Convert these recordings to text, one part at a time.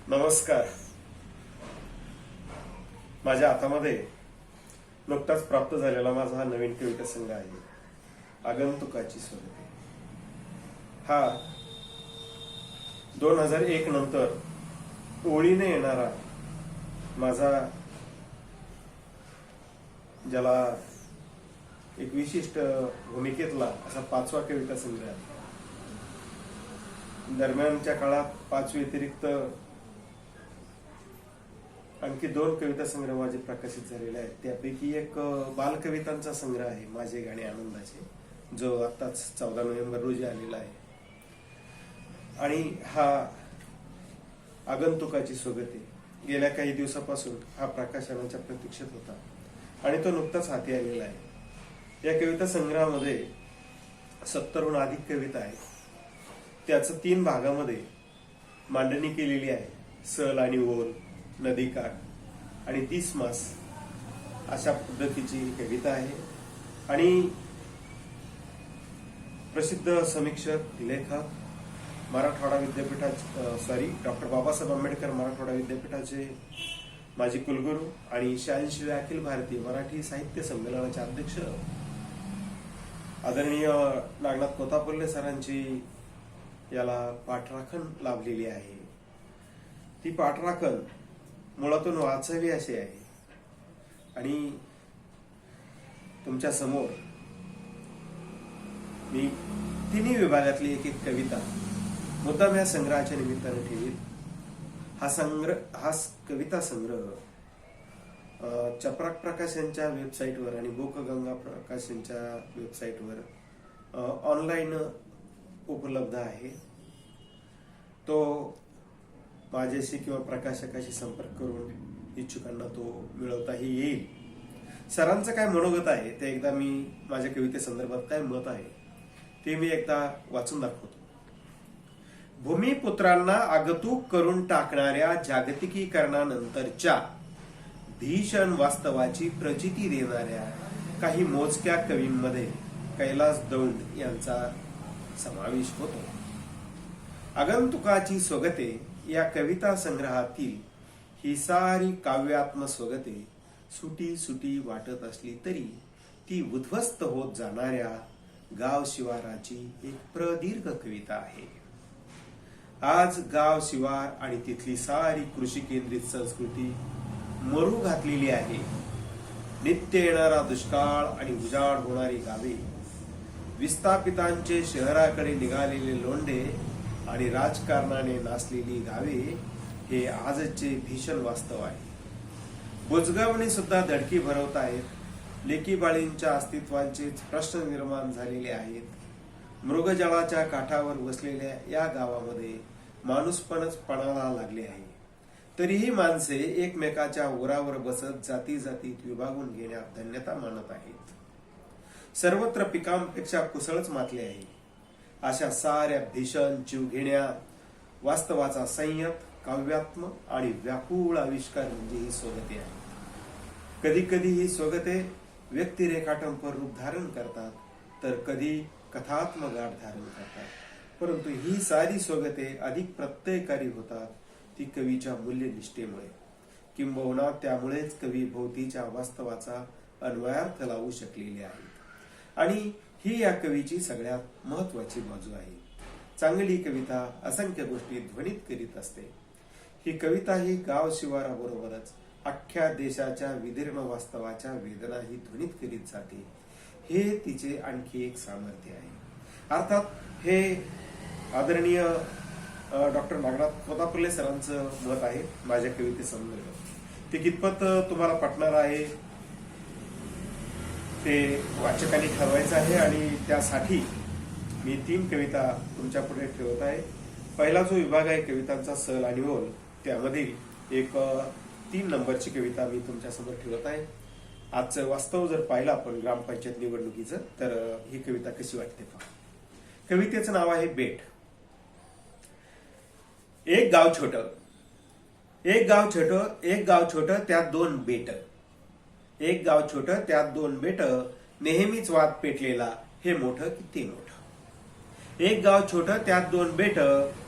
नमस्कार. माझ्या हातामध्ये नुकताच प्राप्त झालेला माझा हा नवीन कविता संग्रह आहे, आगंतुकाची स्वगते. हा 2001 नंतर ओळीने येणारा माझा, ज्याला एक विशिष्ट भूमिकेतला असा 5वा कविता संग्रह आहे. दरम्यानच्या काळात 5 व्यतिरिक्त आणखी 2 कविता संग्रह माझे प्रकाशित झालेले आहेत. त्यापैकी एक बालकवितांचा संग्रह आहे, माझे गाणे आनंदाचे, जो आत्ताच 14 नोव्हेंबर रोजी आलेला आहे. आणि हा आगंतुकाची स्वगते गेल्या काही दिवसापासून हा प्रकाशनाच्या प्रतीक्षेत होता आणि तो नुकताच हाती आलेला आहे. या कविता संग्रहामध्ये 70हून अधिक कविता आहेत. त्याचं 3 भागामध्ये मांडणी केलेली आहे. सल आणि ओल, नदीकाठ आणि 30 मास अशा पद्धतीची कविता आहे. आणि प्रसिद्ध समीक्षक, लेखक, मराठवाडा विद्यापीठाचे डॉक्टर बाबासाहेब आंबेडकर मराठवाडा विद्यापीठाचे माजी कुलगुरू आणि 86व्या अखिल भारतीय मराठी साहित्य संमेलनाचे अध्यक्ष आदरणीय नागनाथ कोतापल्ले सरांची याला पाठराखण लाभलेली आहे. ती पाठराखण मुळातून वाचावी अशी आहे. आणि तुमच्या समोर मी 3 विभागातली एक कविता मुद्दाम या संग्रहाच्या निमित्ताने ठेवील. हा कविता संग्रह चपराक प्रकाशनच्या वेबसाईटवर आणि बोकगंगा प्रकाशनच्या वेबसाईटवर ऑनलाईन उपलब्ध आहे. तो माझ्याशी किंवा प्रकाशकाशी संपर्क करून इच्छुकांना तो मिळवताही येईल. सरांचं काय मनोगत आहे ते एकदा मी, माझ्या कवितेसंदर्भात काय मत आहे ते मी एकदा वाचून दाखवतो. भूमिपुत्रांना आगतूक करून टाकणाऱ्या जागतिकीकरणानंतरच्या भीषण वास्तवाची प्रचिती देणाऱ्या काही मोजक्या कवींमध्ये कैलास दौंड यांचा समावेश होतो. आगंतुकाची स्वगते या कविता संग्रहातील ही सारी काव्यात्म स्वगते सुटी सुटी वाटत असली तरी ती उद्ध्वस्त होत जाणाऱ्या गाव शिवाराची एक प्रदीर्घ कविता आहे. आज गाव शिवार आणि तिथली सारी कृषी केंद्रित संस्कृती मरू घातलेली आहे. नित्य येणारा दुष्काळ आणि उजाड होणारी गावे, विस्थापितांचे शहराकडे निघालेले लोंढे आणि राजकारणाने नासलेली गावे हे आजचे भीषण वास्तव आहे. बुजगावणी सुद्धा धडकी भरवत आहेत. लेकीबाळींच्या अस्तित्वाचे प्रश्न निर्माण झालेले आहेत. मृगजळाच्या काठावर वसलेल्या या गावामध्ये माणूसपणच पणाला लागले आहे. तरीही माणसे एकमेकाच्या उरावर बसत जाती जातीत विभागून घेण्यात धन्यता मानत आहेत. सर्वत्र पिकांपेक्षा कुसळच मातले आहे. अशा साऱ्या भीषण जीवघेण्या वास्तवाचा संयत, काव्यात्म आणि व्याकुळ आविष्कार म्हणजे ही स्वगते आहे. कधी कधी ही स्वगते व्यक्तिरेखाटनपर रूप धारण करतात, तर कधी कथात्मक गाठ धारण करतात. परंतु ही सारी स्वगते अधिक प्रत्ययकारी होतात ती कवीच्या मूल्यनिष्ठेमुळे, किंबहुना त्यामुळेच कवी भोवतीच्या वास्तवाचा अन्वयार्थ लावू शकलेले आहेत. आणि ही या कवीची सगळ्यात महत्वाची बाजू आहे. चांगली कविता असंख्य गोष्टी ध्वनित करीत असते. ही कविता ही गाव शिवाराबरोबरच अख्ख्या देशाच्या विदीर्ण वास्तवाच्या वेदनाही ध्वनित करीत जाते. हे तिचे आणखी एक सामर्थ्य आहे. अर्थात हे आदरणीय डॉक्टर नागनाथ कोतापल्ले सरांचं मत आहे माझ्या कवितेसंदर्भात. ते कितपत तुम्हाला पटणार आहे ते वाचकांनी ठरवायचं आहे. आणि त्यासाठी मी 3 कविता तुमच्या पुढे ठेवत आहे. पहिला जो विभाग आहे कवितांचा सल आणि ओल, त्यामधील एक 3 नंबरची कविता मी तुमच्या समोर ठेवत आहे. आजचं वास्तव जर पाहिलं आपण ग्रामपंचायत निवडणुकीचं, तर ही कविता कशी वाटते पहा. कवितेचं नाव आहे बेट. एक गाव छोट, एक गाव छोट, एक गाव छोट, त्यात 2 बेट. एक गाव छोट, त्यात 2 बेट, नेहमीच वाद पेटलेला, हे मोठं की ते मोठं. एक गाव छोटं त्यात दोन बेट,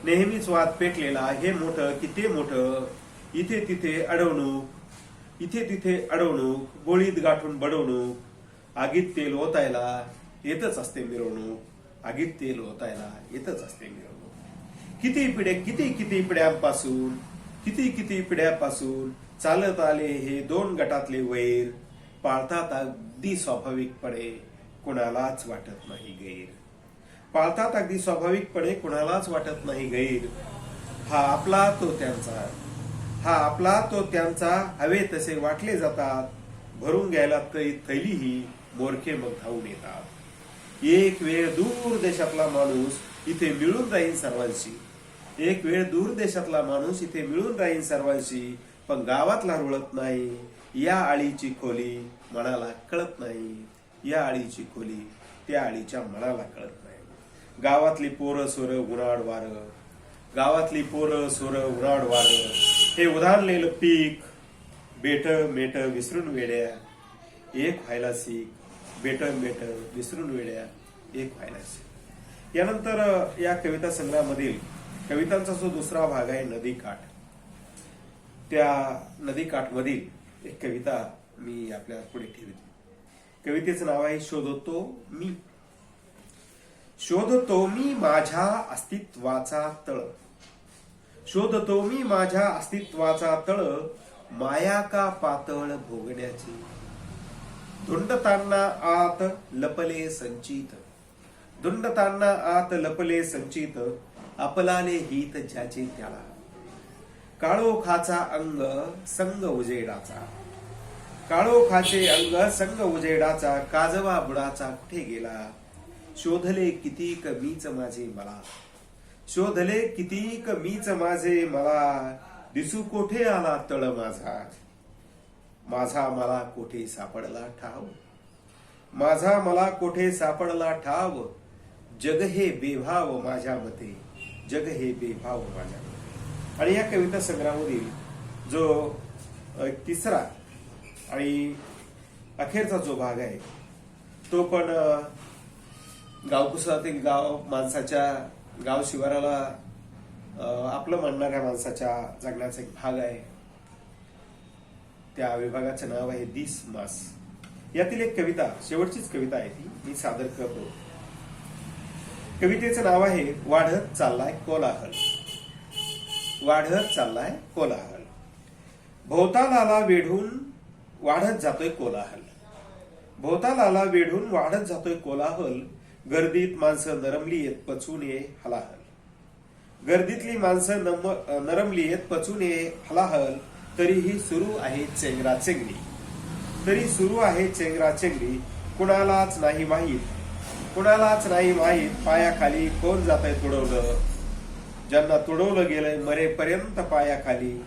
नेहमीच वाद पेटलेला हे मोठं की ते मोठं. इथे तिथे अडवणूक, गोळीत गाठून बडवणूक. आगीत तेल ओतायला येतच असते मिरवणूक. आगीत तेल ओतायला येतच असते मिरवणूक. किती पिढ्यापासून चालत आले हे दोन गटातले वैर. पाळतात अगदी स्वाभाविकपणे कुणालाच वाटत नाही गैर. पाळतात अगदी स्वाभाविकपणे कुणालाच वाटत नाही गैर. हा आपला तो त्यांचा हवे तसे वाटले जातात. भरून घ्यायला थैलीही मोरखे मग धावून येतात. एक वेळ दूर देशातला माणूस इथे मिळून राहील सर्वांशी. पण गावातला रुळत नाही. या आळीची खोली मनाला कळत नाही. या आळीची खोली त्या आळीच्या मनाला कळत नाही. गावातली पोरं सोरं उराड वार. हे उधारलेलं पीक. बेट मेट विसरून वेड्या एक व्हायला सीख. बेट मेट विसरून वेड्या एक व्हायला सीख. यानंतर या कविता संग्रहामधील कवितांचा जो दुसरा भाग आहे नदीकाठ. त्या नदीकाठमधील एक कविता मी आपल्या पुढे ठेवली. कवितेचं नाव आहे शोधतो मी माझ्या अस्तित्वाचा तळ. माया का पातळ भोगण्याची. धुंडताना आत लपले संचित. आपलाले हित ज्याचे त्याला. काळोखाचे अंग संग उजेडाचा. काजवा बुडाचा कुठे गेला. शोधले कितीक मीच माझे मला. दिसू कोठे आला तळ माझा मला कोठे सापडला ठाव. जग हे बेभाव माझ्या मते. आणि या कविता संग्रहामधील जो तिसरा आणि अखेरचा जो भाग आहे तो पण गावकुसातील गाव शिवाराला आपलं म्हणणाऱ्या माणसाच्या जगण्याचा एक भाग आहे. त्या विभागाचं नाव आहे दिस मास. यातील एक कविता, शेवटचीच कविता आहे ती मी सादर करतो. कवितेचं नाव आहे वाढत चाललाय कोलाहल. भोवतालाला वेढून वाढत जातोय कोलाहल. गर्दीत माणसं नरमली येत पचून ये हलाहल. तरीही सुरू आहे चेंगराचेंगरी. कुणालाच नाही माहीत पायाखाली कोण जातंय तुडवलं. ज्यांना तुडवलं गेलंय मरेपर्यंत पायाखाली.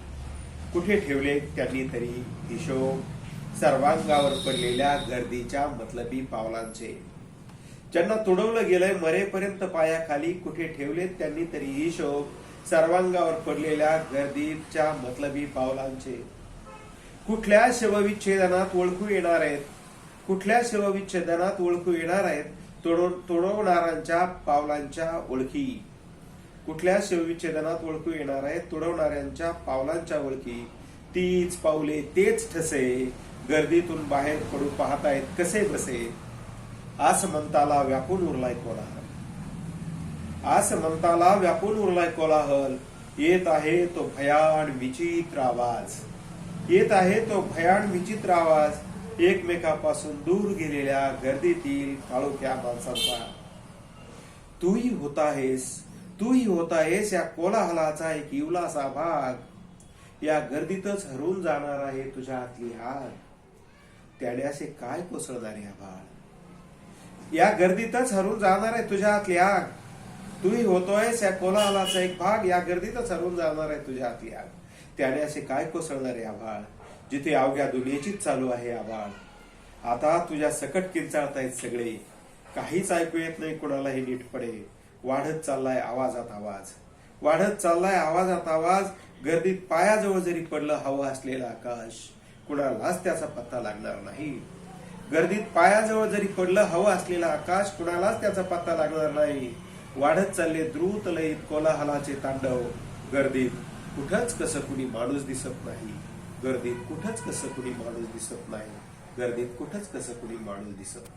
कुठे ठेवले त्यांनी तरी हिशोब. सर्वांगावर पडलेल्या गर्दीच्या मतलबी पावलांचे. ज्यांना तुडवलं गेलंय मरेपर्यंत पायाखाली. कुठे ठेवले त्यांनी तरी हिशोब. सर्वांगावर पडलेल्या गर्दीच्या मतलबी पावलांचे. कुठल्या शवविच्छेदनात ओळखू येणार आहेत तुडवणाऱ्यांच्या पावलांच्या ओळखी. तुडवणाऱ्यांच्या पावलांच्या ओळखी. तीच पावले तेच ठसे. गर्दीतून बाहेर पडू पाहतायत कसे बसे. आसमंताला व्यापून उरलाय कोलाहल. येत आहे तो भयान विचित्र आवाज. एकमेकापासून दूर गेलेल्या गर्दीतील काळोख्या माणसांचा. तूही होताहेस या कोलाहलाचा एक इवलासा भाग. या गर्दीतच हरवून जाणार आहे तुझ्या आतली आग. त्याने असे काय कोसळणारे आभाळ. या गर्दीतच हरवून जाणार आहे तुझ्या आतली आग. तूही होतोयस या कोलाहलाचा एक भाग. या गर्दीतच हरवून जाणार आहे तुझ्या आतली आग. त्याने असे काय कोसळणारे आभाळ. जिथे अवघ्या दुनियेचीच चालू आहे आभाळ. आता तुझ्या सकट किंचाळतायत सगळे. काहीच ऐकू येत नाही कुणालाही नीटपणे. वाढत चाललाय आवाजात आवाज. गर्दीत पायाजवळ जरी पडलं हवं असलेलं आकाश. कुणालाच त्याचा पत्ता लागणार नाही. गर्दीत पायाजवळ जरी पडलं हवं असलेलं आकाश. कुणालाच त्याचा पत्ता लागणार नाही. वाढत चालले द्रुत लयीत कोलाहलाचे तांडव. गर्दीत कुठंच कसं कुणी माणूस दिसत नाही. गर्दीत कुठंच कसं कुणी माणूस दिसत नाही. गर्दीत कुठंच कसं कुणी माणूस दिसत नाही.